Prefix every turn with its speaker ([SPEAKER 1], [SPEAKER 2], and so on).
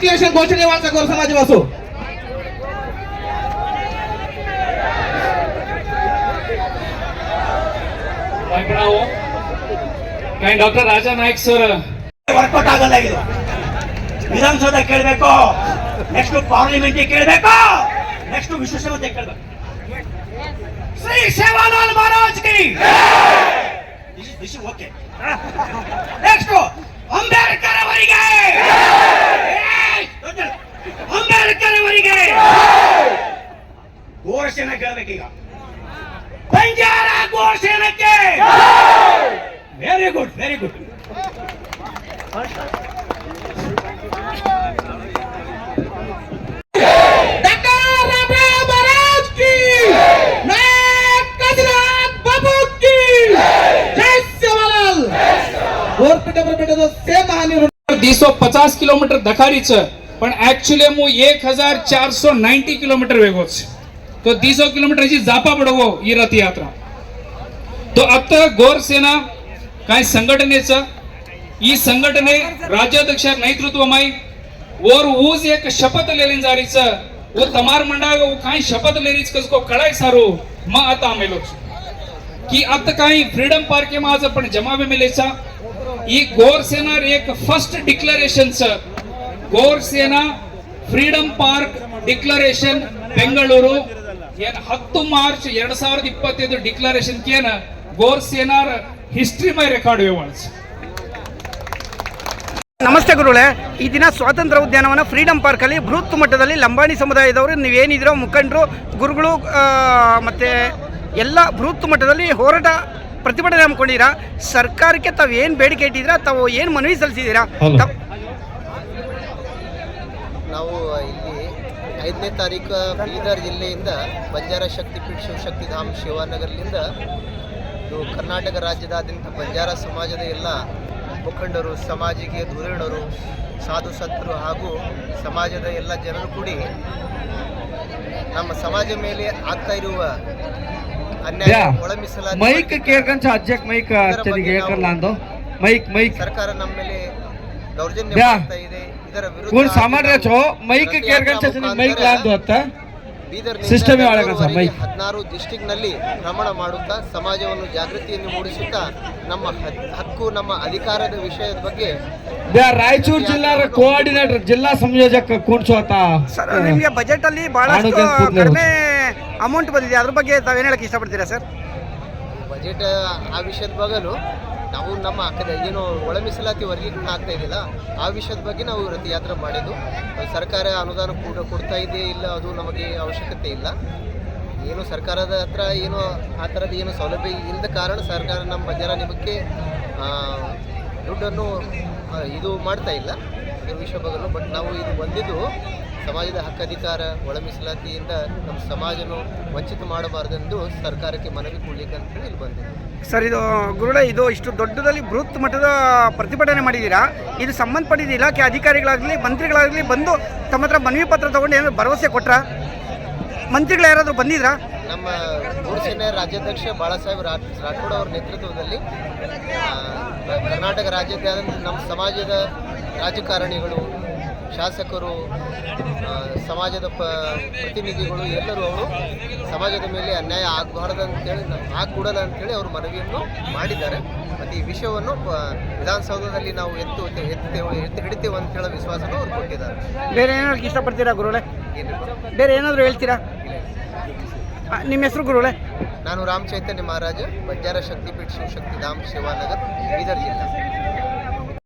[SPEAKER 1] Declaration घोषणे वाचा गोर समाज वासो
[SPEAKER 2] काय डॉक्टर राजा नाईक सर
[SPEAKER 3] ವರ್ಕೌಟ್ ಆಗಲ್ಲ ಇದು ವಿಧಾನಸೌಧ ಕೇಳಬೇಕು ನೆಕ್ಸ್ಟ್ ಪಾರ್ಲಿಮೆಂಟ್ ಕೇಳಬೇಕು ನೆಕ್ಸ್ಟ್ ವಿಶ್ವಸಂಸ್ಥೆ ಕೇಳಬೇಕು ಶ್ರೀ ಸೇವಾಲಾಲ್ ಮಹಾರಾಜ್ ಕಿ ದಿಸ್ ಓಕೆ ನೆಕ್ಸ್ಟ್ ಅಂಬೇಡ್ಕರ್ ಅವರಿಗೆ ಅಂಬೇಡ್ಕರ್ ಅವರಿಗೆ ಘೋಷಣೆ ಕೇಳಬೇಕೀಗ ಬಂಜಾರ ಘೋಷಣೆಗೆ ವೆರಿ ಗುಡ್ ವೆರಿ ಗುಡ್
[SPEAKER 2] दीसो 50 किलोमीटर दखाडीच पण ऍक्च्युअली मु 1490 किलोमीटर वेगोच तो 200 किलोमीटर ची जापा पडवो ही रथयात्रा तो आता गोर सेना काय संघटनेचं ಈ ಸಂಘಟನೆ ರಾಜ್ಯಾಧ್ಯಕ್ಷ ನೇತೃತ್ವമായി और ऊज एक शपथ लेली जारीच वो तमार मंडळ वो काय शपथ लेरीच कसको कळाय सारो म आता आमेलोच की आता काय फ्रीडम पार्क मा आज पण जमावे मिलेचा ಈ गोर सेना एक first declaration Gor Sena freedom park declaration Bengaluru 10 March 2025 declaration केन गोर सेना हिस्ट्री में रेकॉर्ड वेवाच
[SPEAKER 4] ನಮಸ್ತೆ ಗುರುಗಳೇ, ಈ ದಿನ ಸ್ವಾತಂತ್ರ್ಯ ಉದ್ಯಾನವನ ಫ್ರೀಡಮ್ ಪಾರ್ಕಲ್ಲಿ ಬೃಹತ್ ಮಟ್ಟದಲ್ಲಿ ಲಂಬಾಣಿ ಸಮುದಾಯದವರು ನೀವೇನಿದ್ರೋ ಮುಖಂಡರು ಗುರುಗಳು ಮತ್ತು ಎಲ್ಲ ಬೃಹತ್ ಮಟ್ಟದಲ್ಲಿ ಹೋರಾಟ ಪ್ರತಿಭಟನೆ ಹಮ್ಮಿಕೊಂಡಿದ್ದೀರಾ. ಸರ್ಕಾರಕ್ಕೆ ತಾವು ಏನು ಬೇಡಿಕೆ ಇಟ್ಟಿದ್ದೀರಾ, ತಾವು ಏನು ಮನವಿ ಸಲ್ಲಿಸಿದ್ದೀರಾ?
[SPEAKER 5] ನಾವು ಇಲ್ಲಿ 5ನೇ ತಾರೀಕು ಬೀದರ್ ಜಿಲ್ಲೆಯಿಂದ ಬಂಜಾರ ಶಕ್ತಿಪೀಠ ಶಿವಶಕ್ತಿಧಾಮ್ ಶಿವಾನಗರದಿಂದ ಇದು ಕರ್ನಾಟಕ ರಾಜ್ಯದಾದ್ಯಂತ ಬಂಜಾರ ಸಮಾಜದ ಎಲ್ಲ ಮುಖಂಡರು, ಸಮಾಜಿಗೆ ಧುರೀಣರು, ಸಾಧು ಸಂತರು ಹಾಗೂ ಸಮಾಜದ ಎಲ್ಲ ಜನರು ಕೂಡಿ ನಮ್ಮ ಸಮಾಜ ಮೇಲೆ ಆಗ್ತಾ ಇರುವ ಅನ್ಯಾಯ ಒಳಮಿಸಲಾದ ಸರ್ಕಾರ ನಮ್ಮ ಮೇಲೆ ದೌರ್ಜನ್ಯ ಮಾಡ್ತಾ ಇದೆ. ಇದರ ವಿರುದ್ಧ ಬೀದರ್ 16 ಡಿಸ್ಟ್ರಿಕ್ಟ್ನಲ್ಲಿ ಭ್ರಮಣ ಮಾಡುತ್ತಾ ಸಮಾಜವನ್ನು ಜಾಗೃತಿಯನ್ನು ಮೂಡಿಸುತ್ತಾ ನಮ್ಮ ಹಕ್ಕು ನಮ್ಮ ಅಧಿಕಾರದ ವಿಷಯದ ಬಗ್ಗೆ
[SPEAKER 1] ರಾಯಚೂರು ಜಿಲ್ಲಾ ಕೋಆರ್ಡಿನೇಟರ್ ಜಿಲ್ಲಾ ಸಂಯೋಜಕ ಕೂಡ್ಸೋತ
[SPEAKER 4] ಸರ್, ನಿಮಗೆ ಬಜೆಟ್ ಅಲ್ಲಿ ಬಹಳಷ್ಟು ಕಡಿಮೆ ಅಮೌಂಟ್ ಬಂದಿದೆ, ಅದ್ರ ಬಗ್ಗೆ ತಾವೇನು ಹೇಳಕ್ಕೆ ಇಷ್ಟಪಡ್ತೀರಾ ಸರ್?
[SPEAKER 5] ಬಜೆಟ್ ಆ ವಿಷಯದ ಬಗ್ಗೆನೂ ನಾವು ನಮ್ಮ ಏನು ಒಳ ಮೀಸಲಾತಿ ವರ್ಗೀಕರಣ ಆಗ್ತಾ ಇದೆಯಲ್ಲ ಆ ವಿಷಯದ ಬಗ್ಗೆ ನಾವು ರಥಯಾತ್ರೆ ಮಾಡಿದ್ದು. ಸರ್ಕಾರ ಅನುದಾನ ಕೊಡ್ತಾ ಇದೆಯೇ ಇಲ್ಲ ಅದು ನಮಗೆ ಅವಶ್ಯಕತೆ ಇಲ್ಲ. ಏನು ಸರ್ಕಾರದ ಹತ್ರ ಏನು ಆ ಥರದ ಏನು ಸೌಲಭ್ಯ ಇಲ್ಲದ ಕಾರಣ ಸರ್ಕಾರ ನಮ್ಮ ಬಂಜಾರ ನಿಮಕ್ಕೆ ದುಡ್ಡನ್ನು ಇದು ಮಾಡ್ತಾ ಇಲ್ಲ ಅದ್ರ ವಿಷಯ ಬಗ್ಗೆನೂ. ಬಟ್ ನಾವು ಇದು ಬಂದಿದ್ದು ಸಮಾಜದ ಹಕ್ಕಧಿಕಾರ ಒಳ ಮೀಸಲಾತಿಯಿಂದ ನಮ್ಮ ಸಮಾಜನು ವಂಚಿತ ಮಾಡಬಾರ್ದೆಂದು ಸರ್ಕಾರಕ್ಕೆ ಮನವಿ ಕೊಡ್ಲಿಕ್ಕೆ ಅಂತೇಳಿ ಇಲ್ಲಿ ಬಂದಿದ್ದು
[SPEAKER 4] ಸರ್. ಇದು ಗುರುಗಳೇ, ಇದು ಇಷ್ಟು ದೊಡ್ಡದಲ್ಲಿ ಬೃಹತ್ ಮಟ್ಟದ ಪ್ರತಿಭಟನೆ ಮಾಡಿದ್ದೀರಾ, ಇದು ಸಂಬಂಧಪಟ್ಟಿದ್ದ ಇಲಾಖೆ ಅಧಿಕಾರಿಗಳಾಗಲಿ ಮಂತ್ರಿಗಳಾಗಲಿ ಬಂದು ತಮ್ಮ ಹತ್ರ ಮನವಿ ಪತ್ರ ತೊಗೊಂಡು ಏನಾದ್ರು ಭರವಸೆ ಕೊಟ್ರಾ? ಮಂತ್ರಿಗಳು ಯಾರಾದರೂ ಬಂದಿದ್ರಾ?
[SPEAKER 5] ನಮ್ಮ ಗೋರ್ ಸೇನೆ ರಾಜ್ಯಾಧ್ಯಕ್ಷ ಬಾಳಾಸಾಹೇಬ್ ರಾಠೋಡ್ ಅವರ ನೇತೃತ್ವದಲ್ಲಿ ಕರ್ನಾಟಕ ರಾಜ್ಯಾದ್ಯಂತ ನಮ್ಮ ಸಮಾಜದ ರಾಜಕಾರಣಿಗಳು, ಶಾಸಕರು, ಸಮಾಜದ ಪ್ರತಿನಿಧಿಗಳು ಎಲ್ಲರೂ ಅವರು ಸಮಾಜದ ಮೇಲೆ ಅನ್ಯಾಯ ಆಗಬಾರ್ದು ಅಂತೇಳಿ ಆಗಕೂಡಲ್ಲ ಅಂತೇಳಿ ಅವರು ಮನವಿಯನ್ನು ಮಾಡಿದ್ದಾರೆ. ಮತ್ತು ಈ ವಿಷಯವನ್ನು ವಿಧಾನಸೌಧದಲ್ಲಿ ನಾವು ಎತ್ತಿ ಹಿಡಿತೇವೆ ಅಂತ ಹೇಳೋ ವಿಶ್ವಾಸನೂ ಅವ್ರು ಕೊಟ್ಟಿದ್ದಾರೆ.
[SPEAKER 4] ಬೇರೆ ಏನಾದ್ರು ಇಷ್ಟಪಡ್ತೀರಾ ಗುರುಗಳೇ? ಬೇರೆ ಏನಾದರೂ ಹೇಳ್ತೀರಾ? ನಿಮ್ಮ ಹೆಸರು ಗುರುಗಳೇ?
[SPEAKER 5] ನಾನು ರಾಮ್ ಚೈತನ್ಯ ಮಹಾರಾಜ, ಬಂಜಾರ ಶಕ್ತಿಪೀಠ ಶಿವಶಕ್ತಿಧಾಮ್ ಶಿವಾನಗರ್, ಬೀದರ್ ಜಿಲ್ಲಾ.